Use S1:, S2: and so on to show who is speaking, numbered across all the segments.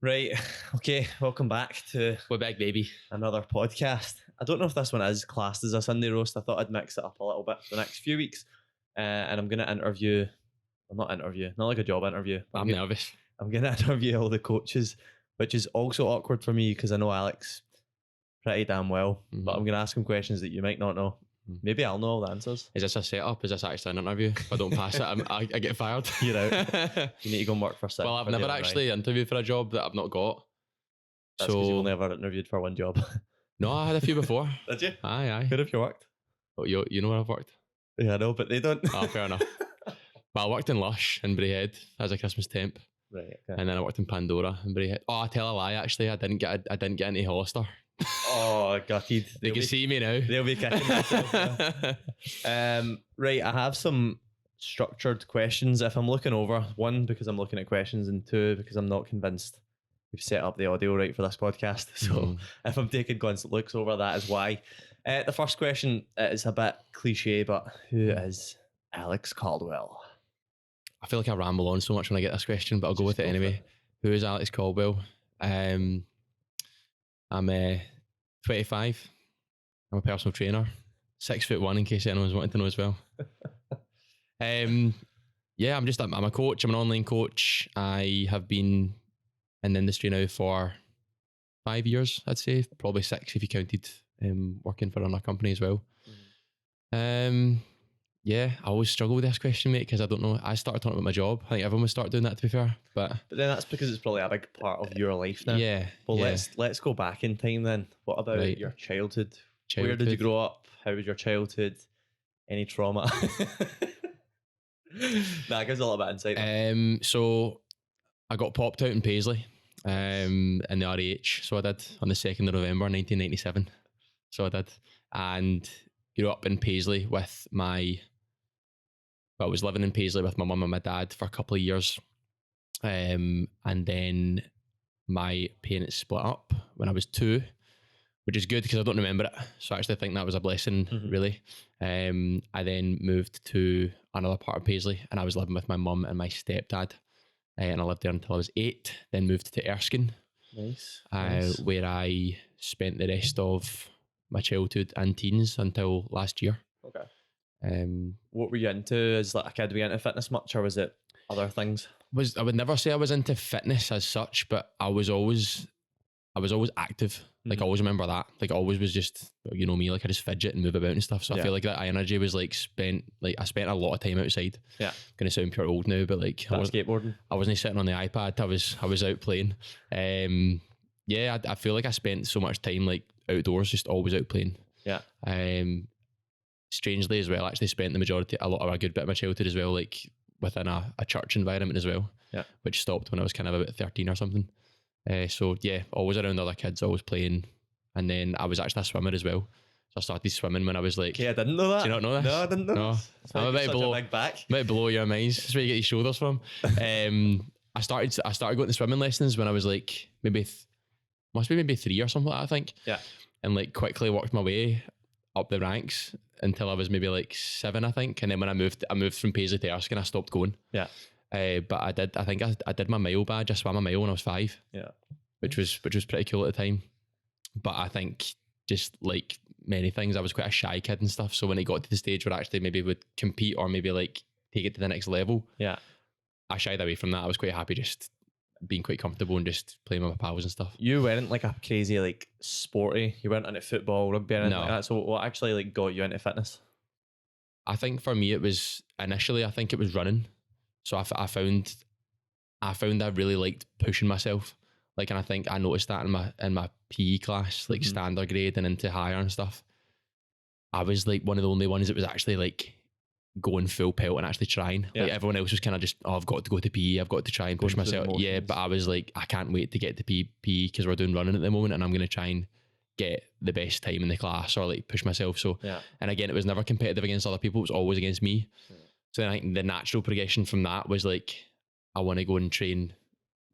S1: Right, okay, welcome back to
S2: We're back, baby.
S1: another podcast. I don't know if this one is classed as a Sunday roast. I thought I'd mix it up a little bit for the next few weeks. And I'm going to interview, well, not like a job interview.
S2: I'm nervous.
S1: I'm going to interview all the coaches, which is also awkward for me because I know Alex pretty damn well. But I'm going to ask him questions that you might not know. Maybe I'll know all the answers.
S2: Is this a setup? Is this actually an interview? If I don't pass it, I get fired.
S1: You're out. You need to go and work for six.
S2: Well, I've never actually interviewed for a job that I've not got.
S1: That's because you've only ever interviewed for one job.
S2: No, I had a few before.
S1: Did you?
S2: Aye.
S1: Where have you worked?
S2: Oh, you know where I've worked?
S1: Yeah, I know, but they don't.
S2: Oh, fair enough. But I worked in Lush in Braehead as a Christmas temp.
S1: Right, okay.
S2: And then I worked in Pandora in Braehead. Oh, I tell a lie, actually. I didn't get into Hollister.
S1: Oh, gutted.
S2: They can see me now.
S1: They'll be kicking themselves. Right, I have some structured questions. If I'm looking over, one, because I'm looking at questions, and two, because I'm not convinced we've set up the audio right for this podcast. So if I'm taking constant looks over, that is why. The first question is a bit cliche, but who is Alex Caldwell?
S2: I feel like I ramble on so much when I get this question, but I'll go with it anyway. Who is Alex Caldwell? I'm 25. I'm a personal trainer. 6'1", in case anyone's wanting to know as well. Yeah, I'm a coach. I'm an online coach. I have been in the industry now for 5 years, I'd say. Probably 6 if you counted working for another company as well. Yeah, I always struggle with this question, mate, because I don't know. I started talking about my job. I think everyone would start doing that, to be fair. But
S1: then that's because it's probably a big part of your life now.
S2: Yeah.
S1: Well,
S2: yeah.
S1: let's go back in time then. What about your childhood? Where did you grow up? How was your childhood? Any trauma? That gives a little bit of insight.
S2: So I got popped out in Paisley in the RAH. So I did on the 2nd of November 1997. So I did. And grew up in Paisley with I was living in Paisley with my mum and my dad for a couple of years. And then my parents split up when I was 2, which is good because I don't remember it. So I actually think that was a blessing, really. I then moved to another part of Paisley and I was living with my mum and my stepdad. And I lived there until I was 8, then moved to Erskine.
S1: Nice.
S2: Where I spent the rest of my childhood and teens until last year.
S1: Okay. What were you into as like a kid? Were you into fitness much, or was it other things?
S2: I would never say I was into fitness as such, but I was always active. Like I always remember that. Like I always was just, you know me, like I just fidget and move about and stuff. So I feel like that energy was I spent a lot of time outside. Yeah. Gonna sound pure old now, but like
S1: skateboarding.
S2: I wasn't sitting on the iPad. I was out playing. Yeah, I feel like I spent so much time like outdoors, just always out playing. Yeah. Strangely as well, I actually spent a good bit of my childhood as well, like within a church environment as well. Yeah. Which stopped when I was kind of about 13 or something. So yeah, always around other kids, always playing. And then I was actually a swimmer as well. So I started swimming when I was like...
S1: Okay, I didn't know that.
S2: Do you not know this?
S1: No, I didn't know this.
S2: I'm a bit below,
S1: big back.
S2: A bit below your minds. That's where you get your shoulders from. I started going to swimming lessons when I was like must be maybe 3 or something like that, I think. Yeah. And like quickly worked my way up the ranks until I was maybe like 7, I think. And then when I moved from Paisley to Erskine, I stopped going. Yeah. But I did my mile badge. I swam a mile when I was 5. Yeah. Which was pretty cool at the time. But I think just like many things, I was quite a shy kid and stuff. So when it got to the stage where I actually maybe would compete or maybe like take it to the next level, yeah, I shied away from that. I was quite happy just being quite comfortable and just playing with my pals and stuff. You
S1: weren't like a crazy like sporty. You weren't into football, rugby, or anything like that. So what actually like got you into fitness?
S2: I think for me it was initially, I think it was running. So I found I really liked pushing myself. Like, and I think I noticed that in my PE class, like standard grade and into higher and stuff. I was like one of the only ones that was actually like going full pelt and actually trying. Yeah. Like everyone else was kind of just, I've got to go to PE, I've got to try and push myself. Yeah, but I was like, I can't wait to get to PE because we're doing running at the moment and I'm going to try and get the best time in the class or like push myself. So, and again, it was never competitive against other people. It was always against me. So then I think the natural progression from that was like, I want to go and train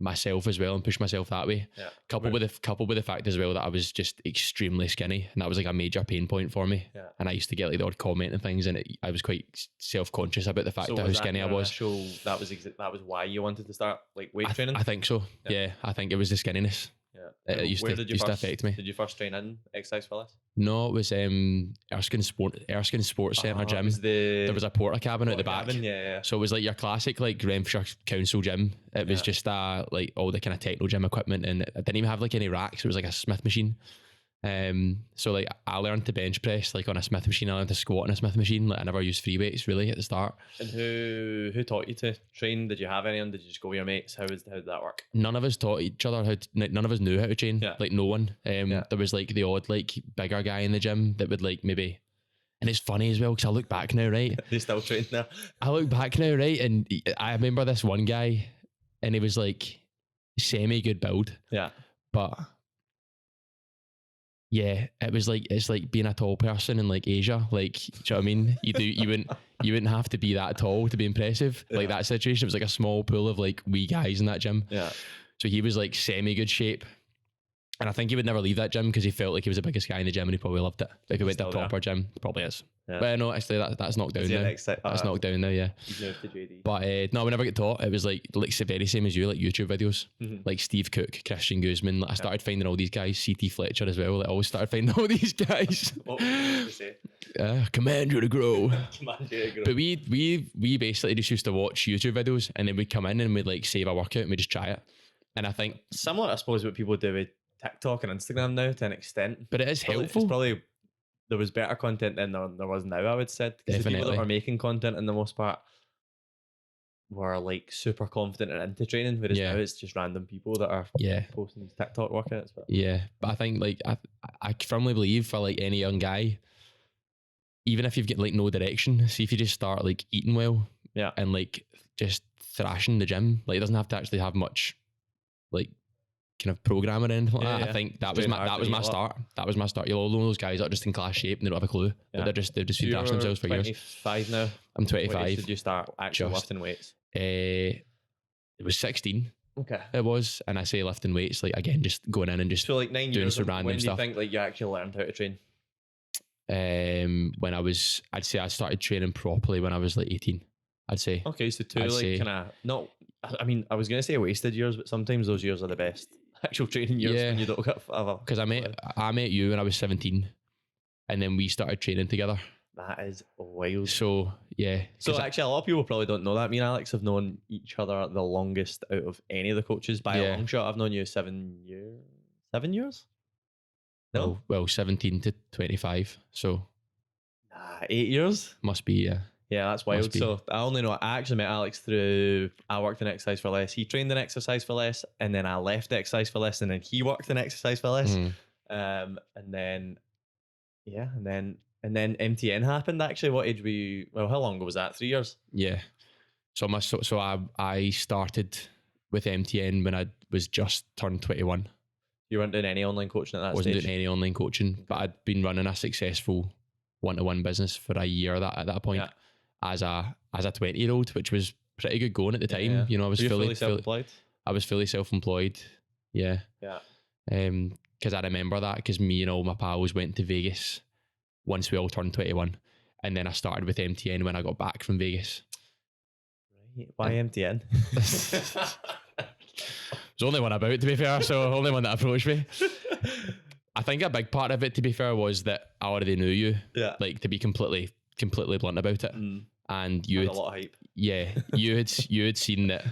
S2: myself as well and push myself that way.
S1: Yeah.
S2: Coupled with the fact as well that I was just extremely skinny, and that was like a major pain point for me.
S1: Yeah.
S2: And I used to get like the odd comment and things, and I was quite self-conscious about the fact
S1: So
S2: of how skinny I was.
S1: That was why you wanted to start like weight training?
S2: I think so. Yeah, I think it was the skinniness.
S1: Yeah.
S2: It used to affect me.
S1: Did you first train in Exercise for Less?
S2: No, it was Erskine Sports Centre gym. There was a porta cabin at the back.
S1: Yeah.
S2: So it was like your classic like Renfrewshire Council gym. It was just like all the kind of techno gym equipment, and it didn't even have like any racks. It was like a Smith machine. So like I learned to bench press like on a Smith machine. I learned to squat on a Smith machine. Like I never used free weights really at the start.
S1: And who taught you to train? Did you have anyone? Did you just go with your mates? How did that work?
S2: None of us taught each other how to, none of us knew how to train. Like no one. There was like the odd like bigger guy in the gym that would like maybe. And it's funny as well because I look back now, right?
S1: They still train now.
S2: I look back now, right? And I remember this one guy, and he was like semi good build.
S1: Yeah.
S2: But yeah, it's like being a tall person in like Asia. Like, do you know what I mean? You wouldn't have to be that tall to be impressive. Like that situation, it was like a small pool of like wee guys in that gym.
S1: Yeah.
S2: So he was like semi good shape. And I think he would never leave that gym because he felt like he was the biggest guy in the gym, and he probably loved it. If he went to a proper gym, probably is.
S1: Yeah.
S2: But no, actually that's knocked down now. That's knocked down now, yeah.
S1: You've moved to JD.
S2: But no, we never get taught. It was like the very same as you, like YouTube videos, like Steve Cook, Christian Guzman. Like I started finding all these guys, CT Fletcher as well. Like I always started finding all these guys.
S1: What would you say?
S2: Command you to grow.
S1: Command you to grow.
S2: But we basically just used to watch YouTube videos, and then we'd come in and we'd like save a workout and we'd just try it. And I think
S1: similar, I suppose, what people do with TikTok and Instagram now to an extent.
S2: But it is helpful.
S1: It's probably there was better content than there was now, I would say. Because the people that were making content in the most part were like super confident and into training, whereas now it's just random people that are posting these TikTok workouts. But.
S2: Yeah, but I think like I firmly believe for like any young guy, even if you've got like no direction, see if you just start like eating well, and like just thrashing the gym, like it doesn't have to actually have much like kind of programming or anything like that. I think that was my start. That was my start. You'll all know those guys that are just in class shape and they don't have a clue. They've just been thrashing themselves for years.
S1: 25 now.
S2: I'm 25.
S1: When did you start actually lifting weights?
S2: It was 16.
S1: Okay.
S2: It was, and I say lifting weights, like again, just going in and just
S1: so like 9
S2: doing
S1: years.
S2: some random
S1: when do you
S2: stuff.
S1: think like you actually learned how to train?
S2: When I'd say I started training properly when I was like 18. I'd say.
S1: Okay, so kind of not. I mean, I was gonna say wasted years, but sometimes those years are the best. Actual training years when you don't get forever.
S2: Because I met you when I was 17, and then we started training together.
S1: That is wild.
S2: So yeah.
S1: So actually, a lot of people probably don't know that. Me and Alex have known each other the longest out of any of the coaches by a long shot. I've known you 7 years. 7 years? No.
S2: Well, 17 to 25. So
S1: 8 years.
S2: Must be
S1: Yeah, that's wild. So I actually met Alex through, I worked in Exercise for Less. He trained in Exercise for Less, and then I left Exercise for Less, and then he worked in Exercise for Less. And then MTN happened. Actually, what age were you? Well, how long ago was that? 3 years?
S2: Yeah. So I started with MTN when I was just turned 21.
S1: You weren't doing any online coaching at that stage?
S2: Wasn't doing any online coaching, but I'd been running a successful one-to-one business for a year at that point. As a 20-year-old, which was pretty good going at the time.
S1: Yeah.
S2: You know, I was
S1: fully self-employed.
S2: I was fully self-employed. Yeah.
S1: Yeah.
S2: Because I remember that because me and all my pals went to Vegas once we all turned 21, and then I started with MTN when I got back from Vegas.
S1: Right. Why MTN?
S2: There's only one about, to be fair, so only one that approached me. I think a big part of it, to be fair, was that I already knew you. Yeah. Like, to be completely blunt about it. And you had a lot of hype. Yeah. You had seen that.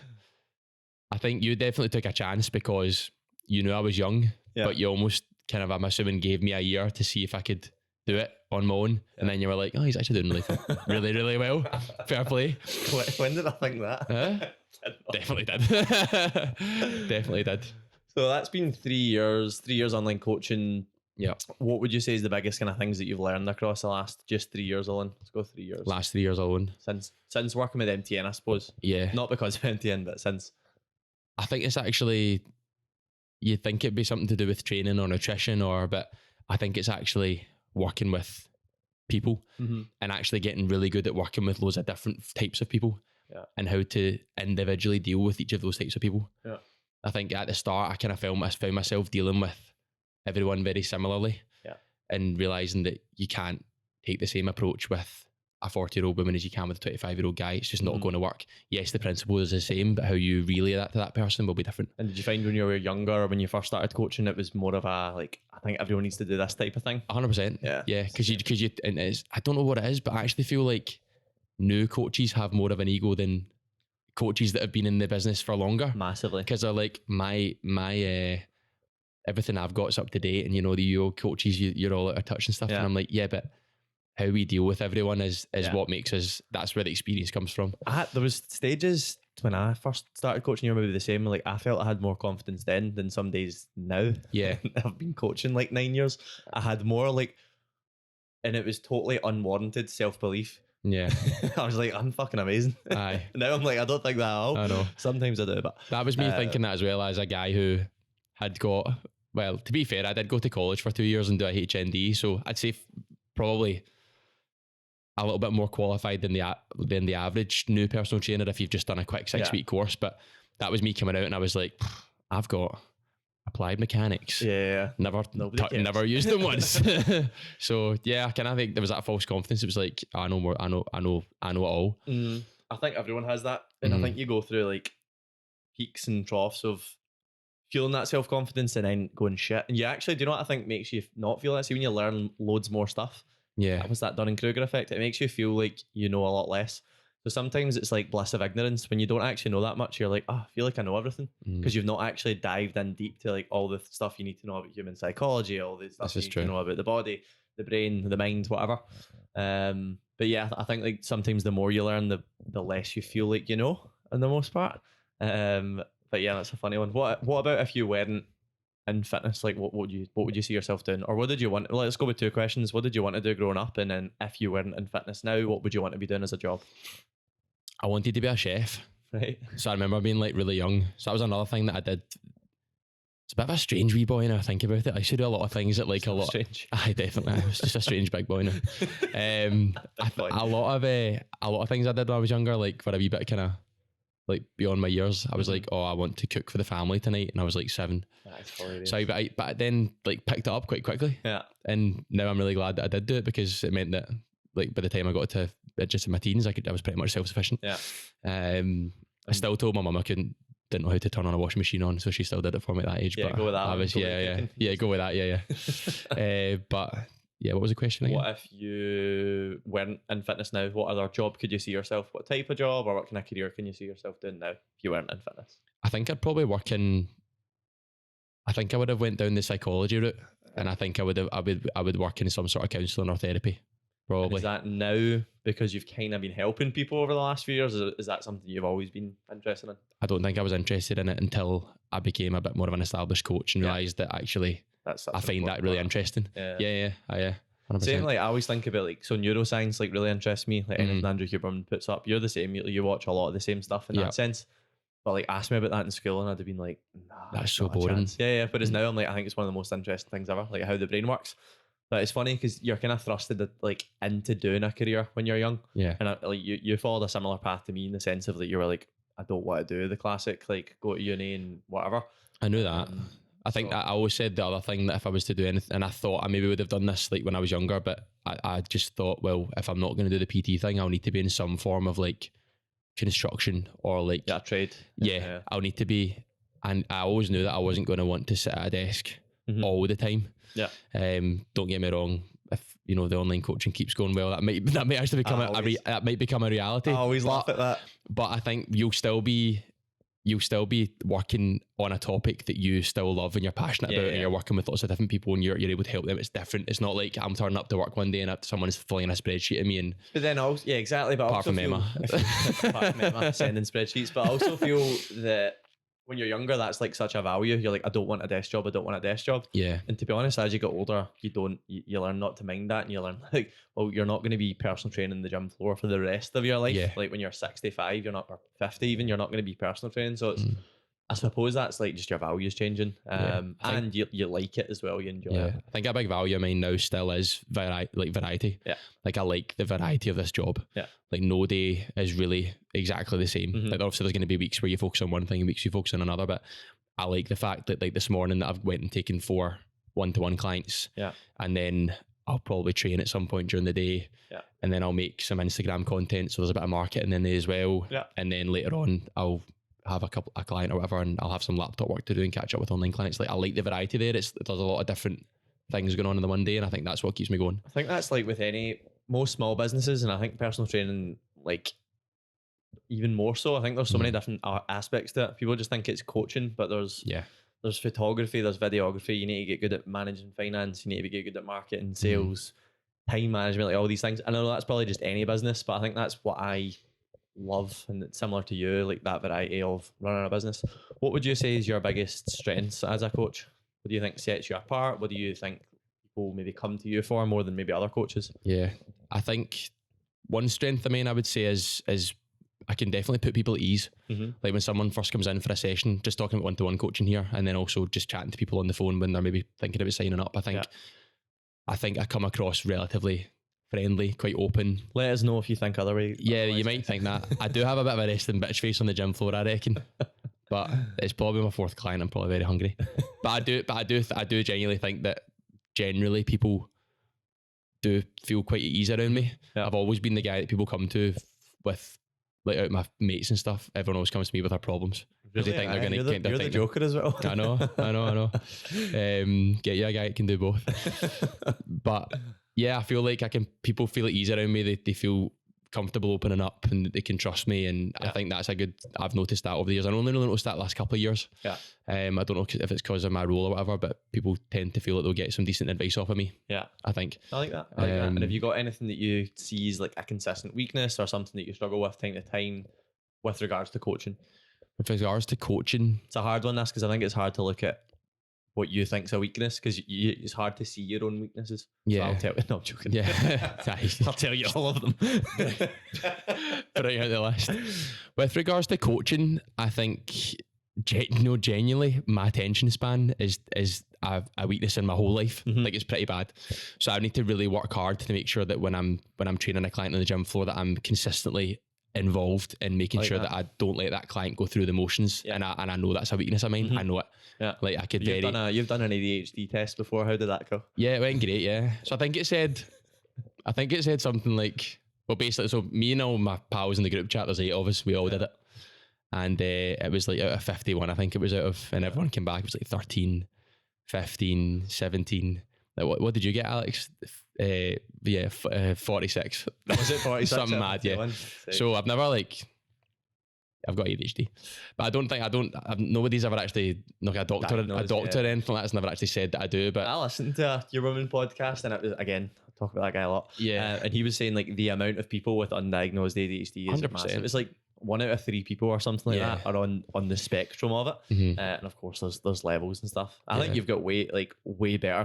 S2: I think you definitely took a chance because you knew I was young, but you almost kind of, I'm assuming, gave me a year to see if I could do it on my own. And then you were like, oh, he's actually doing really, really well. Fair play. When did I think that? Definitely did. Definitely did. So that's been 3 years, 3 years online coaching. Yeah. What would you say is the biggest kind of things that you've learned across the last just 3 years alone? Let's go 3 years. Last 3 years alone. Since working with MTN, I suppose. Yeah. Not because of MTN, but since. I think it's actually, you'd think it'd be something to do with training or nutrition but I think it's actually working with people and actually getting really good at working with loads of different types of people and how to individually deal with each of those types of people. Yeah. I think at the start I kind of found myself dealing with everyone very similarly, and realizing that you can't take the same approach with a 40-year-old woman as you can with a 25-year-old guy. It's just not going to work. Yes, the principle is the same, but how you relay that to that person will be different.
S1: And did you find when you were younger or when you first started coaching, it was more of a like, I think everyone needs to do this type of thing?
S2: 100%. Yeah. Because you, and it's, I don't know what it is, but I actually feel like new coaches have more of an ego than coaches that have been in the business for longer.
S1: Massively.
S2: Because they're like, my everything I've got is up to date, and the old coaches, you're all out of touch and stuff. And I'm like, yeah, but how we deal with everyone is what makes us, that's where the experience comes from.
S1: There was stages when I first started coaching, you're maybe the same, like I felt I had more confidence then than some days now.
S2: Yeah.
S1: I've been coaching like 9 years. I had more like, and it was totally unwarranted self-belief.
S2: Yeah.
S1: I was like, I'm fucking amazing.
S2: Aye.
S1: Now I'm like, I don't think that at all.
S2: I know.
S1: Sometimes I do, but
S2: that was me thinking that as well, as a guy who had got, well, to be fair, I did go to college for 2 years and do a HND, so I'd say probably a little bit more qualified than the average new personal trainer if you've just done a quick 6-week course. But that was me coming out and I was like, I've got applied mechanics. Never used them once. So yeah, I kind of think there was that false confidence. It was like, I know more, I know it all.
S1: I think everyone has that, and I think you go through like peaks and troughs of feeling that self-confidence and then going shit. And you actually, do you know what I think makes you not feel that? See, when you learn loads more stuff, that was that Dunning-Kruger effect. It makes you feel like you know a lot less. So sometimes it's like bliss of ignorance. When you don't actually know that much, you're like, I feel like I know everything, because you've not actually dived in deep to like all the stuff you need to know about human psychology, all the stuff you need to know about the body, the brain, the mind, whatever. But yeah, I think like sometimes the more you learn, the less you feel like you know, in the most part. But yeah, that's a funny one. What about if you weren't in fitness? Like what would you see yourself doing, or what did you want? Well, let's go with 2 questions. What did you want to do growing up, and then if you weren't in fitness now, what would you want to be doing as a job?
S2: I wanted to be a chef.
S1: Right.
S2: So I remember being like really young. So that was another thing that I did. It's a bit of a strange wee boy now I think about it. I used to do a lot of things that like strange. I definitely. I was just a strange big boy now. A lot of things I did when I was younger, like for a wee bit kind of like beyond my years. I was like, I want to cook for the family tonight, and I was like 7. That's hilarious. So but I then like picked it up quite quickly. Yeah. And now I'm really glad that I did do it, because it meant that like by the time I got to just in my teens, I was pretty much self-sufficient. Yeah. I still told my mum I didn't know how to turn on a washing machine on, so she still did it for me at that age.
S1: Yeah,
S2: but
S1: go with that.
S2: I was, go with that. Yeah. But yeah, what was the question again?
S1: What if you weren't in fitness now? What other job could you see yourself? What type of job or what kind of career can you see yourself doing now if you weren't in fitness?
S2: I think I'd probably work in. I think I would have went down the psychology route, and I think I would work in some sort of counselling or therapy. Probably.
S1: And is that now because you've kind of been helping people over the last few years? Is that something you've always been interested in?
S2: I don't think I was interested in it until I became a bit more of an established coach and realised that actually I find that really interesting. Yeah. 100%.
S1: Same, like I always think about like, so neuroscience like really interests me. Like anything Andrew Huberman puts up, you're the same. You watch a lot of the same stuff in that sense. But like, ask me about that in school, and I'd have been like, nah,
S2: that's so boring.
S1: Yeah. But now I'm like, I think it's one of the most interesting things ever, like how the brain works. But it's funny because you're kind of thrusted like into doing a career when you're young. Yeah. And like you followed a similar path to me in the sense of like you were like, I don't want to do the classic like go to uni and whatever.
S2: I knew that. I think that I always said the other thing, that if I was to do anything, and I thought I maybe would have done this like when I was younger, but I just thought, well, if I'm not going to do the PT thing, I'll need to be in some form of like construction or like
S1: trade.
S2: Yeah, I'll need to be. And I always knew that I wasn't going to want to sit at a desk all the time. Yeah. Don't get me wrong. If the online coaching keeps going well, that might actually become that might become a reality.
S1: I always laugh at that.
S2: But I think you'll still be working on a topic that you still love and you're passionate about, and you're working with lots of different people, and you're able to help them. It's different. It's not like I'm turning up to work one day and someone is filling a spreadsheet at me, and
S1: but then also exactly. But
S2: apart from Emma,
S1: sending spreadsheets, but I also feel that when you're younger, that's like such a value. You're like, I don't want a desk job. Yeah. And to be honest, as you get older, you learn not to mind that, and you learn like, well, you're not going to be personal training in the gym floor for the rest of your life. Yeah. Like when you're 65, you're not, or 50 even, you're not going to be personal training. So it's, I suppose that's like just your values changing, and you like it as well. You enjoy it.
S2: I think a big value of mine now still is variety.
S1: Yeah,
S2: like I like the variety of this job.
S1: Yeah,
S2: like no day is really exactly the same. Like obviously there's going to be weeks where you focus on one thing and weeks you focus on another, but I like the fact that like this morning that I've went and taken 4 one-to-one clients.
S1: Yeah,
S2: and then I'll probably train at some point during the day.
S1: Yeah,
S2: and then I'll make some Instagram content, so there's a bit of marketing in there as well.
S1: Yeah,
S2: and then later on I'll have a client or whatever, and I'll have some laptop work to do and catch up with online clients. Like I like the variety there. There's a lot of different things going on in the one day, and I think that's what keeps me going.
S1: I think that's like with most small businesses, and I think personal training, like even more so. I think there's so many different aspects to it. People just think it's coaching, but there's photography, there's videography. You need to get good at managing finance. You need to get good at marketing, sales, time management, like all these things. I know that's probably just any business, but I think that's what I love, and it's similar to you, like that variety of running a business. What would you say is your biggest strengths as a coach? What do you think sets you apart? What do you think people maybe come to you for more than maybe other coaches?
S2: Yeah, I think one strength, I would say is I can definitely put people at ease. Like when someone first comes in for a session, just talking about one-to-one coaching here, and then also just chatting to people on the phone when they're maybe thinking about signing up. I think I come across relatively friendly, quite open.
S1: Let us know if you think otherwise.
S2: Yeah, you might think that. I do have a bit of a resting bitch face on the gym floor, I reckon. But it's probably my 4th client. I'm probably very hungry. But I do genuinely think that generally people do feel quite at ease around me. Yeah. I've always been the guy that people come to with, like out my mates and stuff. Everyone always comes to me with their problems.
S1: Really? They think they're going to. You're the joker as well.
S2: I know. Get you a guy that can do both. But yeah, I feel like people feel at ease around me. They feel comfortable opening up and they can trust me. And I think that's I've noticed that over the years. I only really noticed that last couple of years. Yeah. I don't know if it's because of my role or whatever, but people tend to feel like they'll get some decent advice off of me. Yeah. I think.
S1: I like that. And have you got anything that you see as like a consistent weakness or something that you struggle with time to time with regards to coaching?
S2: With regards to coaching,
S1: it's a hard one, this, because I think it's hard to look at what you think's a weekness, because it's hard to see your own weaknesses.
S2: Yeah,
S1: so I'll tell you. No, I'm joking.
S2: Yeah,
S1: I'll tell you all of them.
S2: Put out the list. With regards to coaching, I think genuinely my attention span is a weakness in my whole life. Like it's pretty bad. So I need to really work hard to make sure that when I'm training a client on the gym floor, that I'm consistently involved in making sure that I don't let that client go through the motions. And I know that's a weakness of mine. I know it. Yeah. Like I could
S1: you've done an ADHD test before. How did that go?
S2: Yeah, it went great. Yeah. So I think it said something like, well, basically, so me and all my pals in the group chat, there's 8 of us, we all did it. And it was like out of 51, I think it was out of, and everyone came back, it was like 13, 15, 17. Like, what did you get, Alex? 46.
S1: Was it 46?
S2: Something mad, yeah. So I've never I've got ADHD, but nobody's ever actually, like a doctor or anything like that's never actually said that I do. But
S1: I listened to your woman podcast, and it was, again, I talk about that guy a lot.
S2: Yeah.
S1: And he was saying like the amount of people with undiagnosed ADHD is 100%. Massive. It's like 1 out of 3 people or something like that are on the spectrum of it. And of course there's levels and stuff. I think you've got way better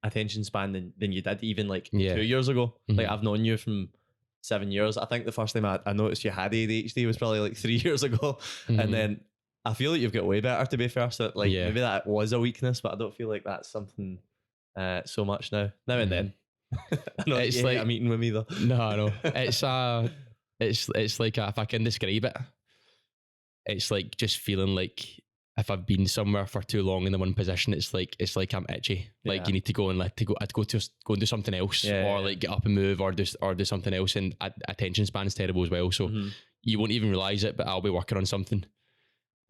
S1: attention span than you did even 2 years ago. Like I've known you from 7 years. I think the first time I noticed you had ADHD was probably 3 years ago. And then I feel like you've got way better, to be fair. So maybe that was a weakness, but I don't feel like that's something so much now and then. It's like a meeting with me though.
S2: No. It's like if I can describe it, it's like just feeling like if I've been somewhere for too long in the one position, it's like I'm itchy. Like you need to go and go and do something else, or get up and move, or do something else. And attention span is terrible as well. So you won't even realize it, but I'll be working on something,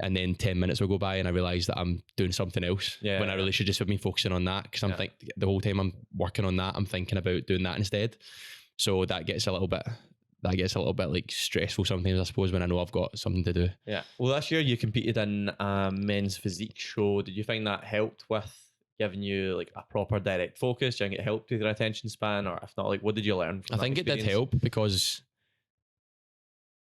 S2: and then 10 minutes will go by, and I realize that I'm doing something else when I really should just have been focusing on that. Because I'm thinking the whole time I'm working on that, I'm thinking about doing that instead. So that gets a little bit stressful sometimes, I suppose, when I know I've got something to do.
S1: Yeah. Well, this year you competed in a men's physique show. Did you find that helped with giving you a proper direct focus? Do you think it helped with your attention span? Or if not, what did you learn from
S2: I think experience? It did help because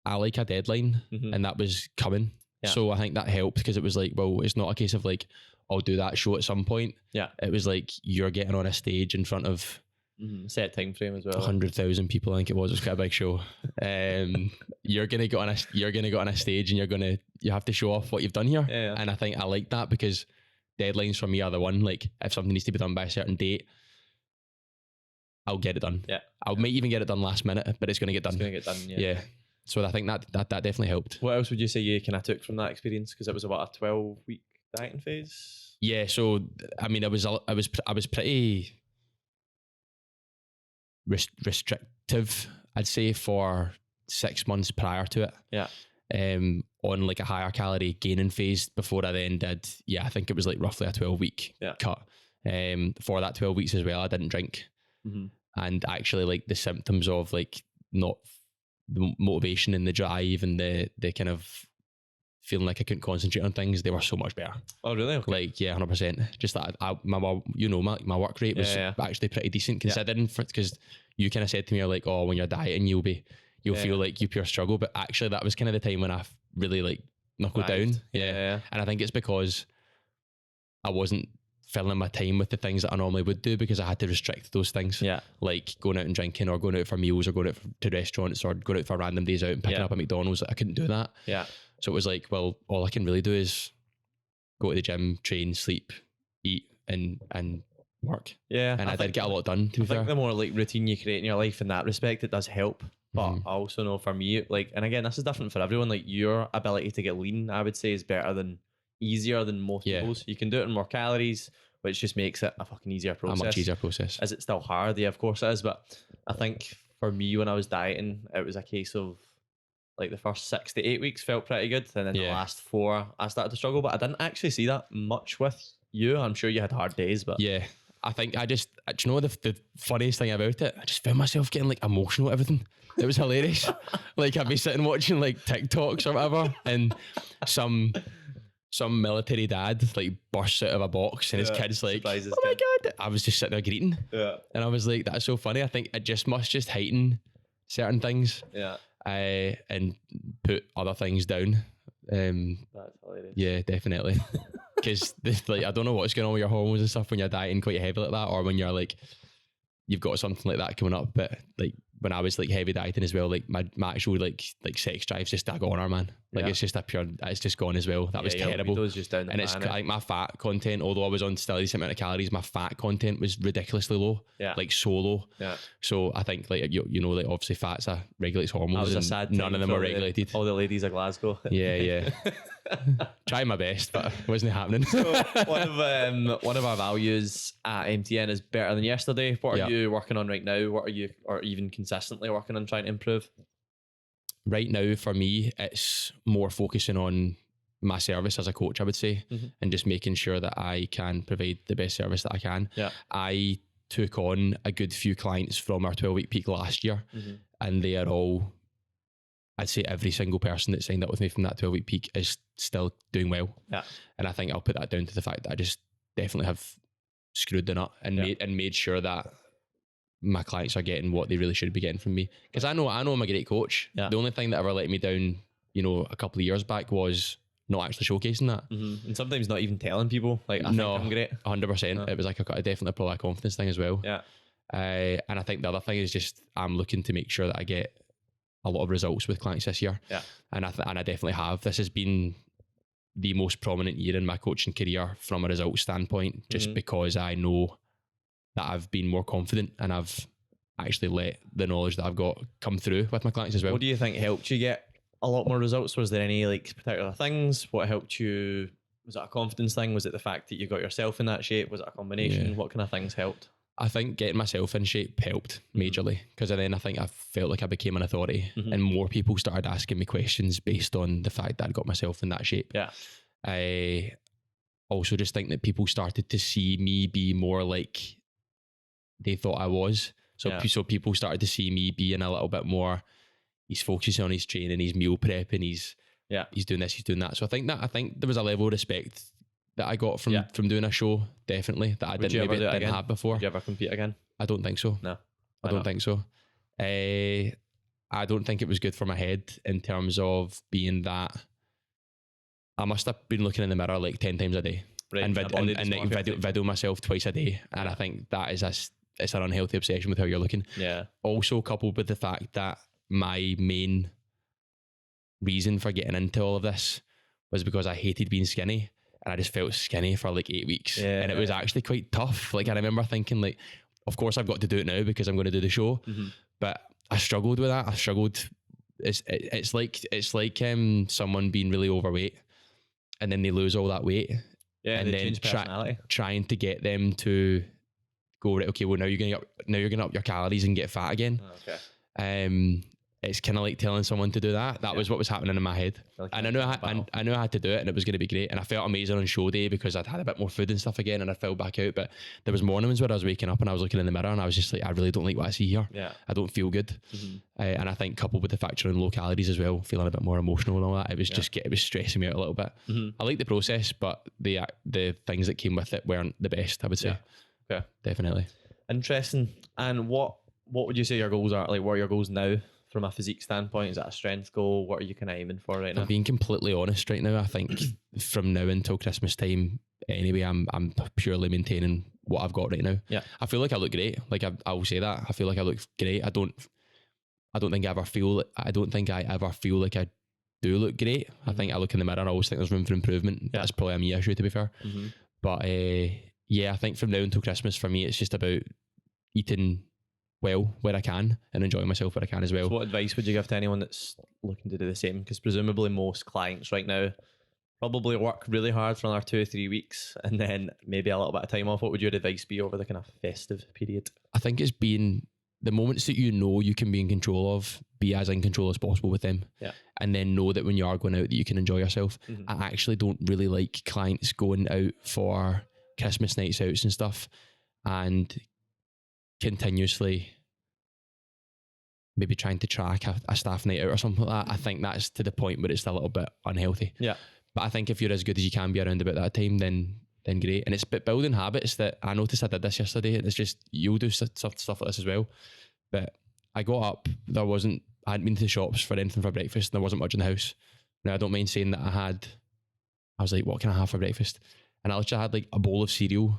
S2: I like a deadline and that was coming. Yeah. So I think that helped because it was well, it's not a case of I'll do that show at some point. Yeah. It was you're getting on a stage in front of
S1: Set time frame as well.
S2: 100,000 people, I think it was. It was quite a big show. You're gonna get on a stage and you have to show off what you've done here.
S1: Yeah.
S2: And I think I like that because deadlines for me are the one. Like if something needs to be done by a certain date, I'll get it done.
S1: Yeah.
S2: I might even get it done last minute, but it's gonna get done.
S1: It's gonna get done.
S2: Yeah. So I think that definitely helped.
S1: What else would you say you kind of took from that experience? Because it was about a 12-week dieting phase.
S2: Yeah. So I mean, I was pretty restrictive, I'd say, for 6 months prior to it.
S1: Yeah.
S2: On like a higher calorie gaining phase before I then did, I think it was like roughly a 12-week cut. For that 12 weeks as well, I didn't drink. And actually like the symptoms of like not the motivation and the drive and the kind of feeling like I couldn't concentrate on things, they were so much better.
S1: Oh really? Okay.
S2: Like 100%. Just that my work rate was actually pretty decent considering, because you kind of said to me like, oh, when you're dieting you'll feel like you pure struggle, but actually that was kind of the time when I really like knuckled down. And I think it's because I wasn't filling my time with the things that I normally would do because I had to restrict those things. Like going out and drinking or going out for meals or going out to restaurants or going out for random days out and picking up at McDonald's. I couldn't do that. So it was like, well, all I can really do is go to the gym, train, sleep, eat and work. And I did get a lot done, to be fair.
S1: I think the more like routine you create in your life in that respect, it does help. But I also know for me, like, and again, this is different for everyone, like your ability to get lean, I would say, is easier than most people's. You can do it in more calories, which just makes it a fucking easier process.
S2: A much easier process.
S1: Is it still hard? Yeah, of course it is. But I think for me, when I was dieting, it was a case of like the first 6 to 8 weeks felt pretty good. And then the last 4, I started to struggle. But I didn't actually see that much with you. I'm sure you had hard days, but
S2: I think do you know the funniest thing about it? I just found myself getting like emotional at everything. It was hilarious. Like I'd be sitting watching like TikToks or whatever, and some military dad like bursts out of a box and his kid's like, oh my God. I was just sitting there greeting. And I was like, that's so funny. I think it just must heighten certain things. And put other things down.
S1: That's hilarious.
S2: Yeah, definitely. Because like I don't know what's going on with your hormones and stuff when you're dieting quite heavy like that, or when you're like you've got something like that coming up. But like when I was like heavy dieting as well, like my actual like sex drive's just a goner, man. Like it's just gone as well. That was terrible.
S1: Just down
S2: and it's like my fat content, although I was on still a decent amount of calories, my fat content was ridiculously low. Like so low. So I think like you know, like obviously fats regulates hormones, and sad none of them are regulated.
S1: All the ladies of Glasgow.
S2: Trying my best, but it wasn't happening.
S1: So one of our values at MTN is better than yesterday. What are you working on right now? What are you, or even consistently working on trying to improve?
S2: Right now, for me, it's more focusing on my service as a coach, I would say, and just making sure that I can provide the best service that I can. I took on a good few clients from our 12-week peak last year, and they are all, I'd say every single person that signed up with me from that 12-week peak is still doing well. And I think I'll put that down to the fact that I just definitely have screwed the nut and made sure that my clients are getting what they really should be getting from me. Because I know I'm a great coach. The only thing that ever let me down, you know, a couple of years back was not actually showcasing that.
S1: And sometimes not even telling people, like, I think I'm great.
S2: 100%. It was like definitely probably a confidence thing as well. And I think the other thing is just I'm looking to make sure that I get a lot of results with clients this year. And I definitely have. This has been the most prominent year in my coaching career from a results standpoint, just because I know that I've been more confident and I've actually let the knowledge that I've got come through with my clients as well.
S1: What do you think helped you get a lot more results? Was there any like particular things? What helped you? Was it a confidence thing? Was it the fact that you got yourself in that shape? Was it a combination? What kind of things helped?
S2: I think getting myself in shape helped majorly, because then I think I felt like I became an authority and more people started asking me questions based on the fact that I got myself in that shape. I also just think that people started to see me be more like they thought I was. So people started to see me being a little bit more, he's focusing on his training, he's meal prepping, he's doing this, he's doing that. So I think there was a level of respect that I got from doing a show, definitely, that I didn't have before.
S1: Would you ever compete again?
S2: I don't think so.
S1: No.
S2: I don't think so. I don't think it was good for my head in terms of being that I must have been looking in the mirror like 10 times a day. And video myself twice a day. And I think that is it's an unhealthy obsession with how you're looking.
S1: Yeah.
S2: Also coupled with the fact that my main reason for getting into all of this was because I hated being skinny, and I just felt skinny for like 8 weeks.
S1: Yeah.
S2: And it was actually quite tough. Like I remember thinking like, of course I've got to do it now because I'm going to do the show. But I struggled with that. It's like someone being really overweight and then they lose all that weight.
S1: Yeah,
S2: and
S1: they
S2: then
S1: change personality.
S2: trying to get them to go, right, okay, well now you're going to up your calories and get fat again.
S1: Okay.
S2: It's kind of like telling someone to do that. That was what was happening in my head.
S1: Like
S2: And I knew I had to do it, and it was going to be great. And I felt amazing on show day because I'd had a bit more food and stuff again, and I fell back out. But there was mornings where I was waking up and I was looking in the mirror and I was just like, I really don't like what I see here.
S1: Yeah.
S2: I don't feel good. And I think coupled with the factor in low calories as well, feeling a bit more emotional and all that, it was it was stressing me out a little bit. I like the process, but the things that came with it weren't the best, I would say.
S1: Yeah.
S2: Definitely.
S1: Interesting. And what would you say your goals are? Like, what are your goals now from a physique standpoint? Is that a strength goal? What are you kind of aiming for right now?
S2: I'm being completely honest right now. I think from now until Christmas time, anyway, I'm purely maintaining what I've got right now.
S1: Yeah.
S2: I feel like I look great. Like I will say that. I feel like I look great. I don't think I ever feel like I do look great. I think I look in the mirror, I always think there's room for improvement.
S1: Yeah.
S2: That's probably a me issue, to be fair. But yeah, I think from now until Christmas for me, it's just about eating well where I can and enjoying myself where I can as well.
S1: So what advice would you give to anyone that's looking to do the same? Because presumably most clients right now probably work really hard for another 2 or 3 weeks and then maybe a little bit of time off. What would your advice be over the kind of festive period?
S2: I think it's being the moments that you know you can be in control of, be as in control as possible with them.
S1: Yeah.
S2: And then know that when you are going out that you can enjoy yourself. I actually don't really like clients going out for Christmas nights outs and stuff and continuously maybe trying to track a staff night out or something like that. I think that's to the point where it's a little bit unhealthy. Yeah. But I think if you're as good as you can be around about that time, then great. And it's building habits that I noticed. I did this yesterday, and it's just, you'll do stuff like this as well. But I got up, I hadn't been to the shops for anything for breakfast, and there wasn't much in the house. Now I don't mind saying that I was like, what can I have for breakfast? And I literally had like a bowl of cereal,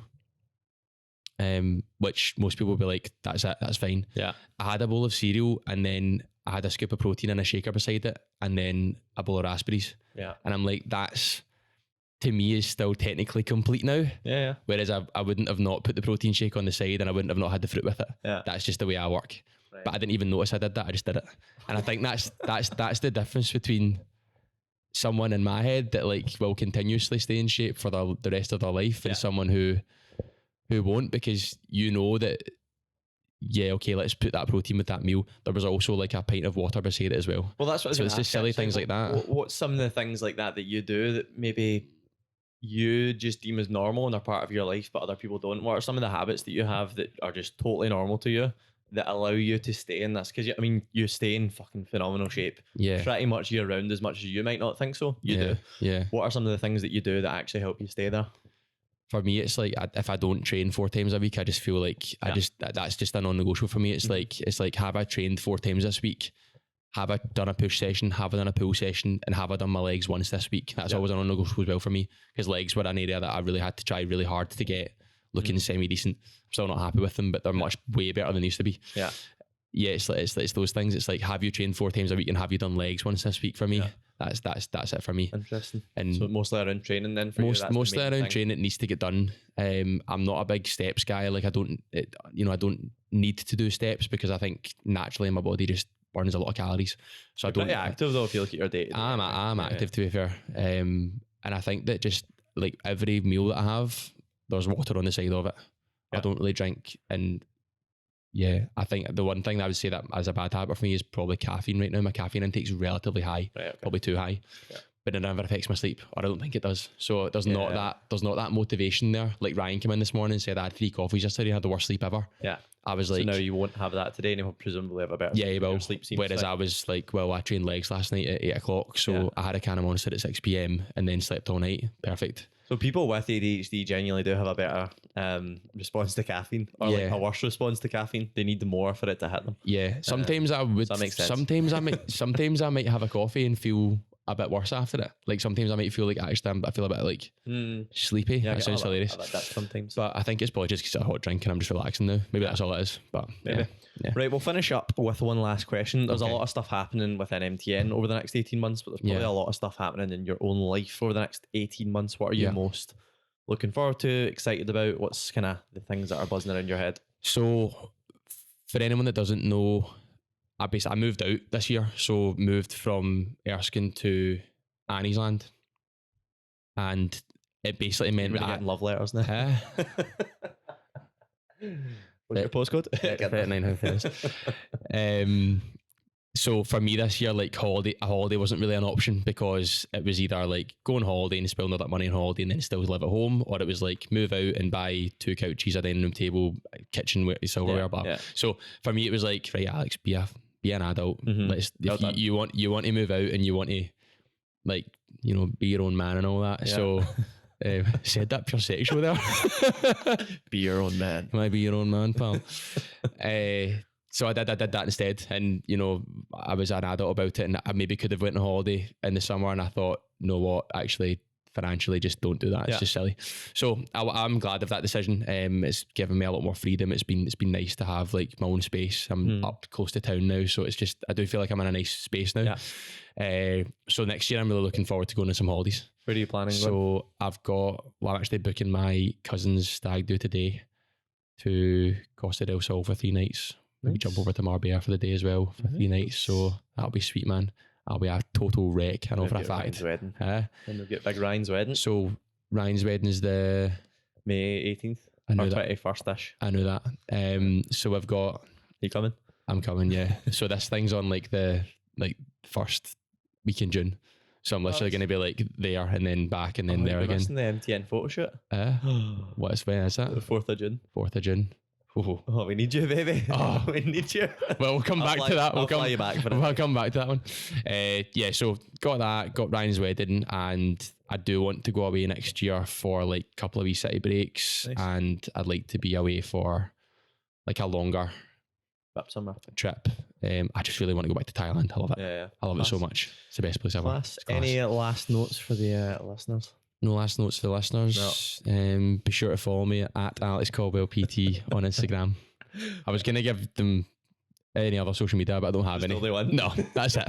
S2: which most people would be like, that's it, that's fine. Yeah. I had a bowl of cereal, and then I had a scoop of protein and a shaker beside it, and then a bowl of raspberries. Yeah. And I'm like, that's, to me, is still technically complete now. Yeah. Whereas I wouldn't have not put the protein shake on the side, and I wouldn't have not had the fruit with it. Yeah. That's just the way I work. Right. But I didn't even notice I did that. I just did it. And I think that's the difference between someone in my head that like will continuously stay in shape for the rest of their life and someone who won't, because you know that, yeah, okay, let's put that protein with that meal. There was also like a pint of water beside it as well. Well, that's what so it's just silly things like that.
S1: What's some of the things like that you do that maybe you just deem as normal and are part of your life, but other people don't? What are some of the habits that you have that are just totally normal to you that allow you to stay in this? Because I mean, you stay in fucking phenomenal shape. Yeah. Pretty much year round, as much as you might not think so. You do. Yeah. What are some of the things that you do that actually help you stay there?
S2: For me, it's like if I don't train 4 times a week, I just feel like that's just a non-negotiable for me. It's like, have I trained 4 times this week? Have I done a push session? Have I done a pull session? And have I done my legs once this week? That's always a non-negotiable as well for me, because legs were an area that I really had to try really hard to get looking semi-decent. I'm still not happy with them, but they're much way better than they used to be. Yeah. Yeah, it's those things. It's like, have you trained 4 times a week and have you done legs once this week for me? Yeah. That's it for me.
S1: Interesting. And so mostly around training then for you?
S2: Mostly around training. It needs to get done. I'm not a big steps guy. Like I don't need to do steps because I think naturally my body just burns a lot of calories. So
S1: You're pretty active though if you look at your day.
S2: I'm active, to be fair. And I think that just like every meal that I have, there's water on the side of it. I don't really drink, and yeah, I think the one thing that I would say that as a bad habit for me is probably caffeine right now. My caffeine intake is relatively high, probably too high, but it never affects my sleep, or I don't think it does. So there's not that motivation there. Like Ryan came in this morning and said I had 3 coffees yesterday and had the worst sleep ever. Yeah. I was like,
S1: so now you won't have that today, and you'll presumably have a better sleep.
S2: Whereas I was like, well, I trained legs last night at 8 o'clock, so I had a can of Monster at 6 p.m. and then slept all night. Perfect.
S1: So people with ADHD genuinely do have a better response to caffeine, or like a worse response to caffeine. They need more for it to hit them.
S2: Yeah. Sometimes I would. That makes sense. Sometimes I might have a coffee and feel a bit worse after it. Like sometimes I might feel like actually I feel a bit like sleepy.
S1: Yeah,
S2: that sounds hilarious.
S1: That sometimes.
S2: But I think it's probably just because it's a hot drink and I'm just relaxing now. Maybe that's all it is. But
S1: maybe.
S2: Yeah.
S1: Right, we'll finish up with one last question. There's
S2: Okay.
S1: a lot of stuff happening within MTN over the next 18 months, but there's probably a lot of stuff happening in your own life over the next 18 months. What are you most looking forward to, excited about? What's kind of the things that are buzzing around your head?
S2: So for anyone that doesn't know, I moved out this year. So moved from Erskine to Anniesland. And it basically meant
S1: Really getting love letters now. What's your postcode?
S2: 39 So for me this year, like a holiday wasn't really an option because it was either like go on holiday and spend all that money on holiday and then still live at home, or it was like move out and buy 2 couches, a dining room table, kitchen silverware, blah. Yeah. So for me it was like, right, Alex, be an adult. If you want to move out and you want to like, you know, be your own man and all that. Yeah. So said that pure sexual there.
S1: Be your own man.
S2: Might be your own man, pal. So I did that instead, and you know, I was an adult about it, and I maybe could have went on holiday in the summer, and I thought, you know what, actually financially just don't do that. It's just silly. So I'm glad of that decision. It's given me a lot more freedom. It's been nice to have like my own space. I'm up close to town now, so it's just, I do feel like I'm in a nice space now. So next year I'm really looking forward to going on some holidays.
S1: Where are you planning?
S2: So I'm actually booking my cousin's stag do today to Costa del Sol for 3 nights. Maybe jump over to Marbella for the day as well for 3 nights. So that'll be sweet, man. I'll be a total wreck, I know for a fact.
S1: Wedding. And we'll get big Ryan's wedding.
S2: So Ryan's wedding is the
S1: May 18th.
S2: I know
S1: or
S2: that.
S1: 21st-ish.
S2: I know that. So we've got.
S1: You coming?
S2: I'm coming, yeah. So this thing's on like the first week in June. So I'm literally going to be like there and then back and then there again.
S1: The MTN photo shoot.
S2: When is that?
S1: The 4th of June.
S2: 4th of June.
S1: Oh, we need you, baby. Oh, we need you.
S2: Well, we'll come back to that.
S1: I'll fly you back for it.
S2: We'll come back to that one. Yeah, so got Ryan's wedding, and I do want to go away next year for like a couple of wee city breaks. Nice. And I'd like to be away for like a longer trip. I just really want to go back to Thailand. I love it.
S1: Yeah.
S2: I love it so much. It's the best place ever.
S1: Class. Any last notes for the listeners?
S2: No last notes for the listeners. No. Be sure to follow me at Alex Caldwell PT on Instagram. I was going to give them any other social media, but I don't have any.
S1: Only one.
S2: No, that's it.